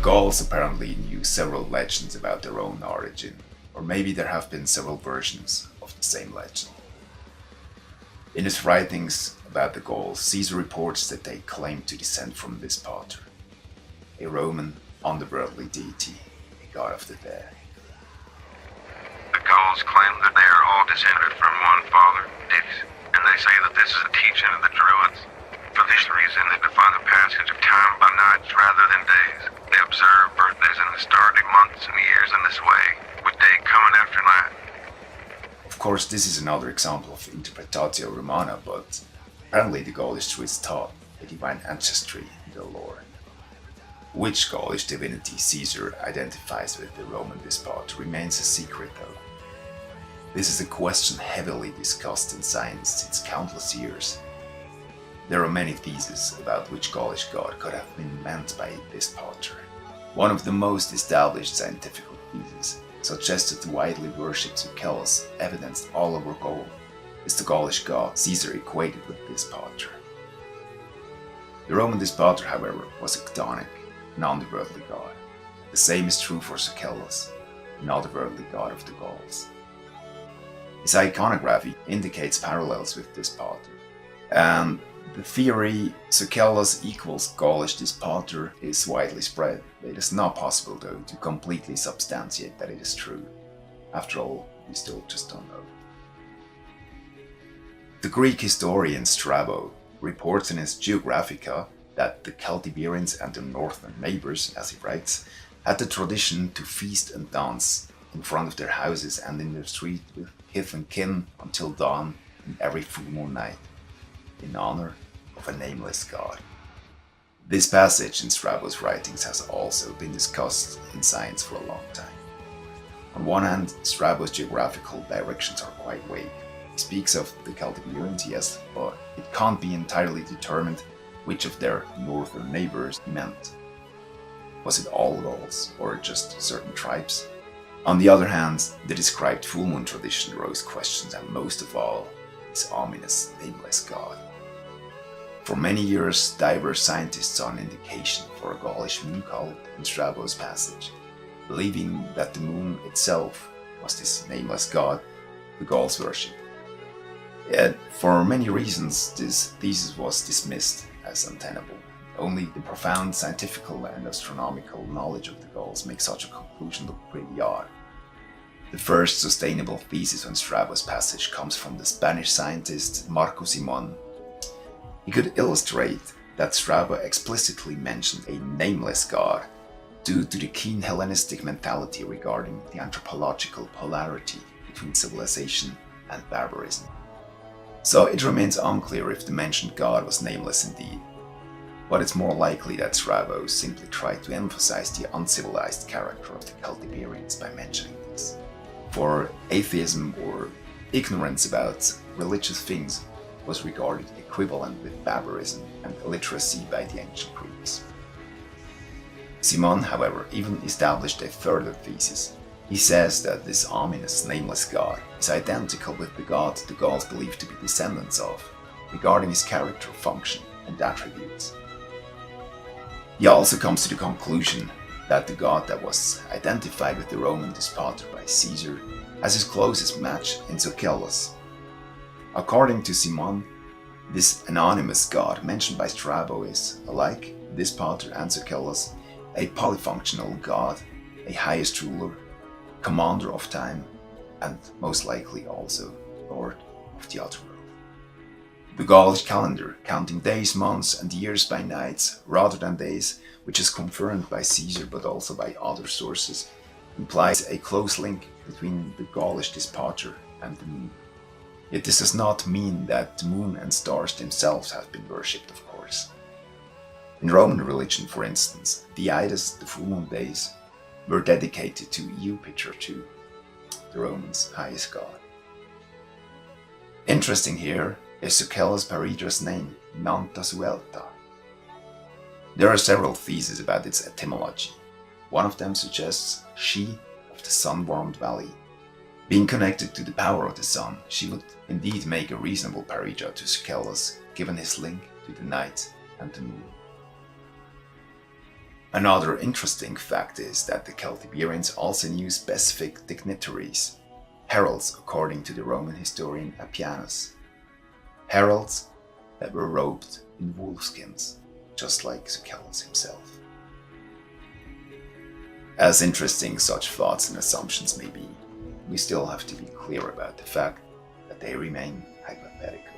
Gauls apparently knew several legends about their own origin, or maybe there have been several versions of the same legend. In his writings about the Gauls, Caesar reports that they claimed to descend from this pater, a Roman underworldly deity, a god of the dead. The Gauls claim that they are all descended from one father, Dix, and they say that this is a teaching of the Druids. For this reason, they define the passage of time by nights rather than days. They observe birthdays and the starting months and years in this way, with day coming after night. Of course, this is another example of interpretatio romana, but apparently the Gaulish Druids taught a divine ancestry in their lore. Which Gaulish divinity Caesar identifies with the Roman despot remains a secret though. This is a question heavily discussed in science since countless years. There are many theses about which Gaulish god could have been meant by this pater. One of the most established scientific theses suggests that the widely worshipped Sucellus, evidenced all over Gaul, is the Gaulish god Caesar equated with this pater. The Roman dispater, however, was a chthonic, an underworldly god. The same is true for Sucellus, an otherworldly god of the Gauls. His iconography indicates parallels with this pater, and the theory Sucellus equals Gaulish dispater is widely spread. It is not possible though to completely substantiate that it is true. After all, we still just don't know. The Greek historian Strabo reports in his Geographica that the Celtiberians and their northern neighbors, as he writes, had the tradition to feast and dance in front of their houses and in their street with kith and kin until dawn in every full moon night, in honor of a nameless god. This passage in Strabo's writings has also been discussed in science for a long time. On one hand, Strabo's geographical directions are quite vague. He speaks of the Celtiberians, yes, but it can't be entirely determined which of their northern neighbors he meant. Was it all Gauls, or just certain tribes? On the other hand, the described full moon tradition rose questions, and most of all, his ominous nameless god. For many years, diverse scientists saw an indication for a Gaulish moon cult in Strabo's passage, believing that the moon itself was this nameless god the Gauls worshipped. Yet, for many reasons, this thesis was dismissed as untenable. Only the profound scientific and astronomical knowledge of the Gauls makes such a conclusion look pretty odd. The first sustainable thesis on Strabo's passage comes from the Spanish scientist Marco Simon. He could illustrate that Strabo explicitly mentioned a nameless god due to the keen Hellenistic mentality regarding the anthropological polarity between civilization and barbarism. So it remains unclear if the mentioned god was nameless indeed, but it's more likely that Strabo simply tried to emphasize the uncivilized character of the Celtiberians by mentioning this. For atheism or ignorance about religious things was regarded equivalent with barbarism and illiteracy by the ancient Greeks. Simon, however, even established a further thesis. He says that this ominous nameless god is identical with the god the Gauls believed to be descendants of, regarding his character, function, and attributes. He also comes to the conclusion that the god that was identified with the Roman dispater by Caesar has his closest match in Sucellus. According to Simon, this anonymous god mentioned by Strabo is, alike dispater and Sucellus, a polyfunctional god, a highest ruler, commander of time, and most likely also lord of the otherworld. The Gaulish calendar, counting days, months, and years by nights rather than days, which is confirmed by Caesar but also by other sources, implies a close link between the Gaulish dispater and the moon. Yet this does not mean that the moon and stars themselves have been worshipped, of course. In Roman religion, for instance, the Ides, the full moon days, were dedicated to Jupiter too, the Romans' highest god. Interesting here is Sucellus Paridra's name, Nanta Suelta. There are several theses about its etymology. One of them suggests she of the sun-warmed valley. Being connected to the power of the sun, she would indeed make a reasonable paridra to Sucellus, given his link to the night and the moon. Another interesting fact is that the Celtiberians also knew specific dignitaries, heralds according to the Roman historian Appianus. Heralds that were robed in wolfskins, just like Sucellus himself. As interesting such thoughts and assumptions may be, we still have to be clear about the fact that they remain hypothetical.